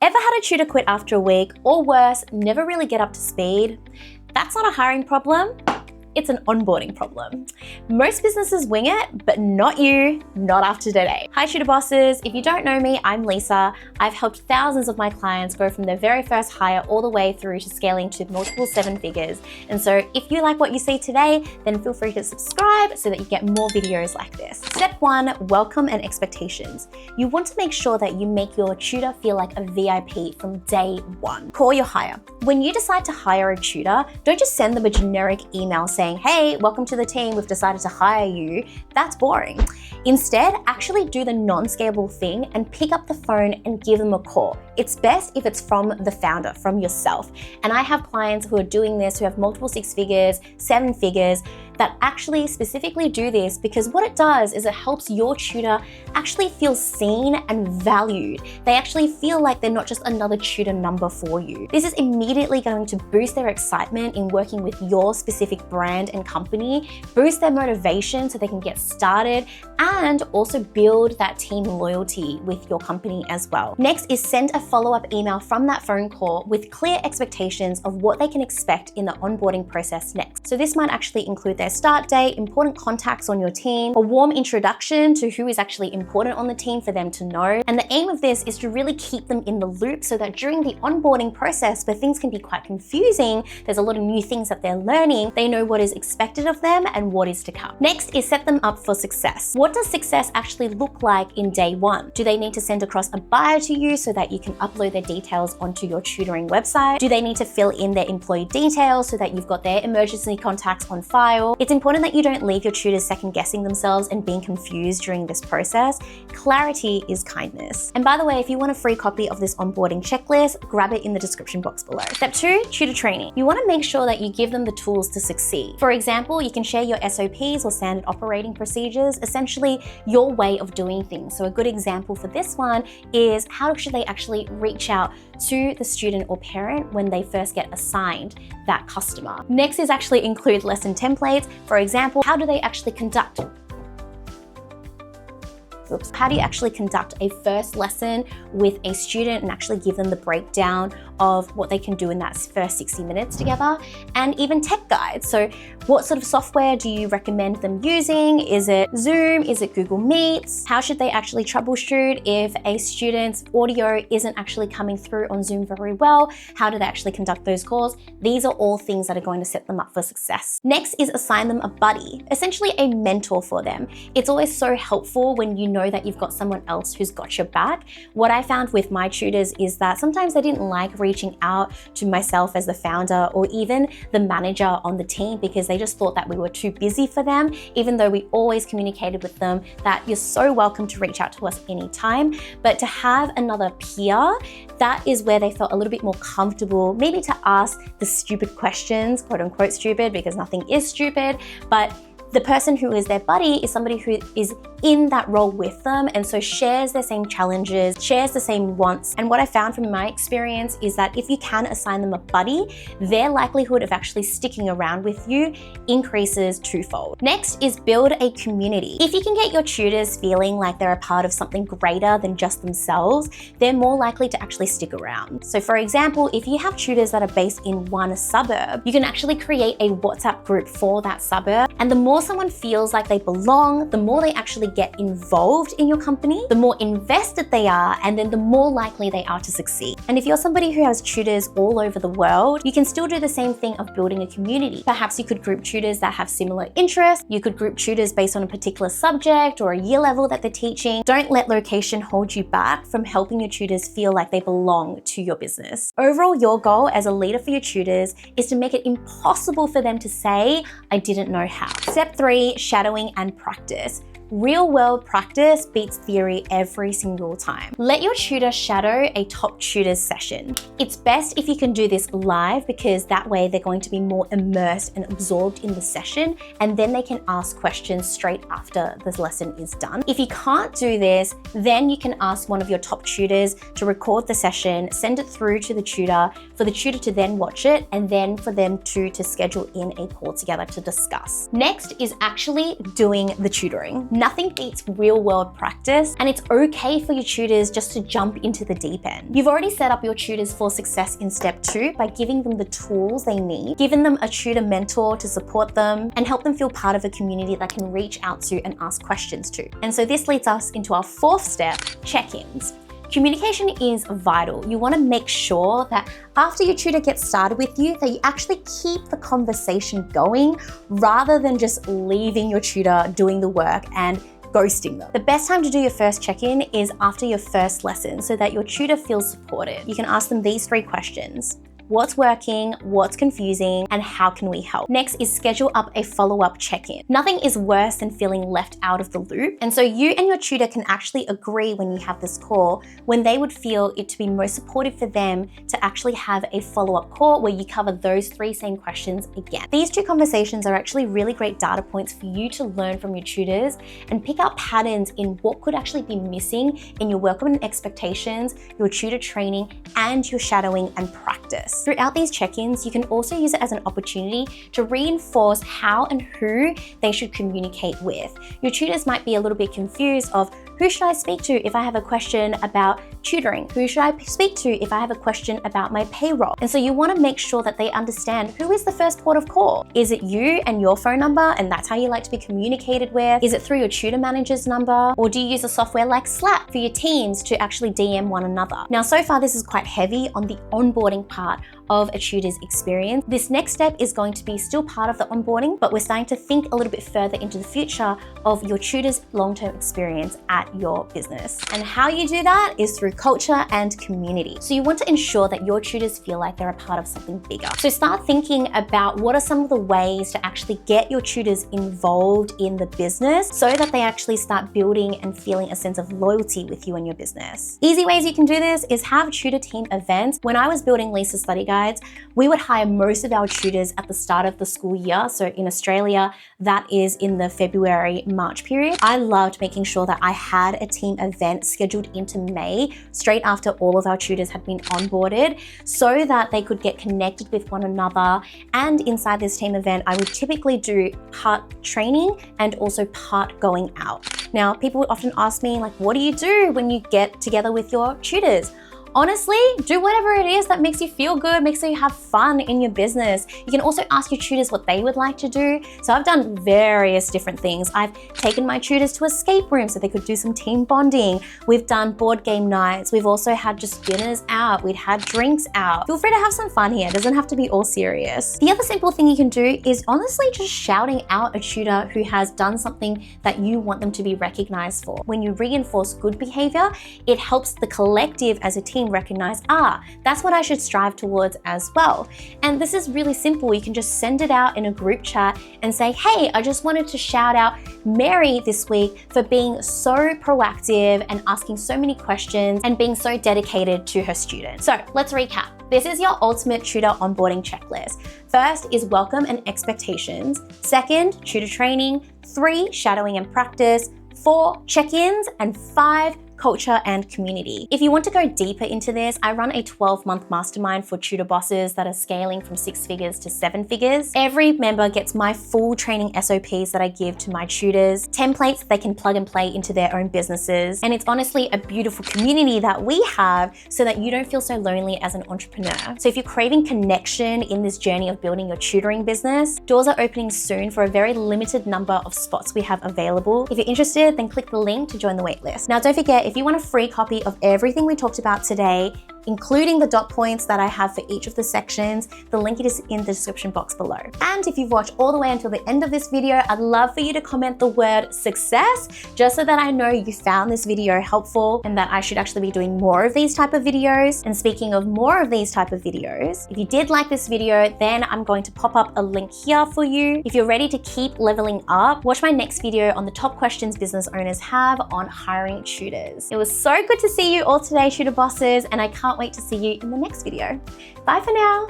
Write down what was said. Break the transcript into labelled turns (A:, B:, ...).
A: Ever had a tutor quit after a week, or worse, never really get up to speed? That's not a hiring problem. It's an onboarding problem. Most businesses wing it, but not you, not after today. Hi tutor bosses, if you don't know me, I'm Lisa. I've helped thousands of my clients go from their very first hire all the way through to scaling to multiple 7 figures. And so if you like what you see today, then feel free to subscribe so that you get more videos like this. Step 1, welcome and expectations. You want to make sure that you make your tutor feel like a VIP from day 1. Core your hire. When you decide to hire a tutor, don't just send them a generic email saying, hey, welcome to the team, we've decided to hire you. That's boring. Instead, actually do the non-scalable thing and pick up the phone and give them a call. It's best if it's from the founder, from yourself. And I have clients who are doing this, who have multiple 6 figures, 7 figures, that actually specifically do this because what it does is it helps your tutor actually feel seen and valued. They actually feel like they're not just another tutor number for you. This is immediately going to boost their excitement in working with your specific brand and company, boost their motivation so they can get started, and also build that team loyalty with your company as well. Next is send a follow-up email from that phone call with clear expectations of what they can expect in the onboarding process next. So this might actually include their start date, important contacts on your team, a warm introduction to who is actually important on the team for them to know. And the aim of this is to really keep them in the loop so that during the onboarding process where things can be quite confusing, there's a lot of new things that they're learning, they know what is expected of them and what is to come. Next is set them up for success. What does success actually look like in day 1? Do they need to send across a bio to you so that you can upload their details onto your tutoring website? Do they need to fill in their employee details so that you've got their emergency contacts on file? It's important that you don't leave your tutors second guessing themselves and being confused during this process. Clarity is kindness. And by the way, if you want a free copy of this onboarding checklist, grab it in the description box below. Step 2, tutor training. You want to make sure that you give them the tools to succeed. For example, you can share your SOPs or standard operating procedures, essentially your way of doing things. So a good example for this one is how should they actually reach out to the student or parent when they first get assigned that customer. Next is actually include lesson templates. For example, how do they actually conduct How do you actually conduct a first lesson with a student and actually give them the breakdown of what they can do in that first 60 minutes together? And even tech guides. So what sort of software do you recommend them using? Is it Zoom? Is it Google Meets? How should they actually troubleshoot if a student's audio isn't actually coming through on Zoom very well? How do they actually conduct those calls? These are all things that are going to set them up for success. Next is assign them a buddy, essentially a mentor for them. It's always so helpful when you know that you've got someone else who's got your back. What I found with my tutors is that sometimes they didn't like reaching out to myself as the founder or even the manager on the team because they just thought that we were too busy for them, even though we always communicated with them that you're so welcome to reach out to us anytime. But to have another peer, that is where they felt a little bit more comfortable, maybe to ask the stupid questions, quote unquote stupid, because nothing is stupid, but the person who is their buddy is somebody who is in that role with them and so shares the same challenges, shares the same wants. And what I found from my experience is that if you can assign them a buddy, their likelihood of actually sticking around with you increases twofold. Next is build a community. If you can get your tutors feeling like they're a part of something greater than just themselves, they're more likely to actually stick around. So for example, if you have tutors that are based in one suburb, you can actually create a WhatsApp group for that suburb. And the more someone feels like they belong, the more they actually get involved in your company, the more invested they are, and then the more likely they are to succeed. And if you're somebody who has tutors all over the world, you can still do the same thing of building a community. Perhaps you could group tutors that have similar interests. You could group tutors based on a particular subject or a year level that they're teaching. Don't let location hold you back from helping your tutors feel like they belong to your business. Overall, your goal as a leader for your tutors is to make it impossible for them to say, I didn't know how. Step 3, shadowing and practice. Real world practice beats theory every single time. Let your tutor shadow a top tutor's session. It's best if you can do this live because that way they're going to be more immersed and absorbed in the session and then they can ask questions straight after this lesson is done. If you can't do this, then you can ask one of your top tutors to record the session, send it through to the tutor, for the tutor to then watch it and then for them to schedule in a call together to discuss. Next is actually doing the tutoring. Nothing beats real world practice, and it's okay for your tutors just to jump into the deep end. You've already set up your tutors for success in step 2 by giving them the tools they need, giving them a tutor mentor to support them, and help them feel part of a community that can reach out to and ask questions to. And so this leads us into our 4th step, check-ins. Communication is vital. You want to make sure that after your tutor gets started with you, that you actually keep the conversation going rather than just leaving your tutor doing the work and ghosting them. The best time to do your first check-in is after your first lesson so that your tutor feels supported. You can ask them these 3 questions. What's working, what's confusing, and how can we help? Next is schedule up a follow-up check-in. Nothing is worse than feeling left out of the loop. And so you and your tutor can actually agree when you have this call when they would feel it to be most supportive for them to actually have a follow-up call where you cover those 3 same questions again. These 2 conversations are actually really great data points for you to learn from your tutors and pick out patterns in what could actually be missing in your welcome and expectations, your tutor training, and your shadowing and practice. Throughout these check-ins, you can also use it as an opportunity to reinforce how and who they should communicate with. Your tutors might be a little bit confused of who should I speak to if I have a question about tutoring? Who should I speak to if I have a question about my payroll? And so you want to make sure that they understand who is the first port of call. Is it you and your phone number and that's how you like to be communicated with? Is it through your tutor manager's number? Or do you use a software like Slack for your teams to actually DM one another? Now, so far this is quite heavy on the onboarding part of a tutor's experience. This next step is going to be still part of the onboarding, but we're starting to think a little bit further into the future of your tutor's long-term experience at your business. And how you do that is through culture and community. So you want to ensure that your tutors feel like they're a part of something bigger. So start thinking about what are some of the ways to actually get your tutors involved in the business so that they actually start building and feeling a sense of loyalty with you and your business. Easy ways you can do this is have tutor team events. When I was building Lisa's study guides, we would hire most of our tutors at the start of the school year. So in Australia, that is in the February, March period. I loved making sure that I had a team event scheduled into May, straight after all of our tutors had been onboarded, so that they could get connected with one another. And inside this team event, I would typically do part training and also part going out. Now, people would often ask me, like, what do you do when you get together with your tutors? Honestly, do whatever it is that makes you feel good, makes you have fun in your business. You can also ask your tutors what they would like to do. So I've done various different things. I've taken my tutors to escape rooms so they could do some team bonding. We've done board game nights. We've also had just dinners out. We'd had drinks out. Feel free to have some fun here. It doesn't have to be all serious. The other simple thing you can do is honestly just shouting out a tutor who has done something that you want them to be recognized for. When you reinforce good behavior, it helps the collective as a team recognize, that's what I should strive towards as well. And this is really simple. You can just send it out in a group chat and say, hey, I just wanted to shout out Mary this week for being so proactive and asking so many questions and being so dedicated to her students. So let's recap. This is your ultimate tutor onboarding checklist. First is welcome and expectations. Second, tutor training. 3, shadowing and practice. 4, check-ins. And 5, culture and community. If you want to go deeper into this, I run a 12-month mastermind for tutor bosses that are scaling from 6 figures to 7 figures. Every member gets my full training SOPs that I give to my tutors, templates they can plug and play into their own businesses. And it's honestly a beautiful community that we have so that you don't feel so lonely as an entrepreneur. So if you're craving connection in this journey of building your tutoring business, doors are opening soon for a very limited number of spots we have available. If you're interested, then click the link to join the waitlist. Now, don't forget, if you want a free copy of everything we talked about today, including the dot points that I have for each of the sections, the link is in the description box below. And if you've watched all the way until the end of this video, I'd love for you to comment the word success, just so that I know you found this video helpful and that I should actually be doing more of these type of videos. And speaking of more of these type of videos, if you did like this video, then I'm going to pop up a link here for you. If you're ready to keep leveling up, watch my next video on the top questions business owners have on hiring tutors. It was so good to see you all today, tutor bosses, and I can't wait to see you in the next video. Bye for now.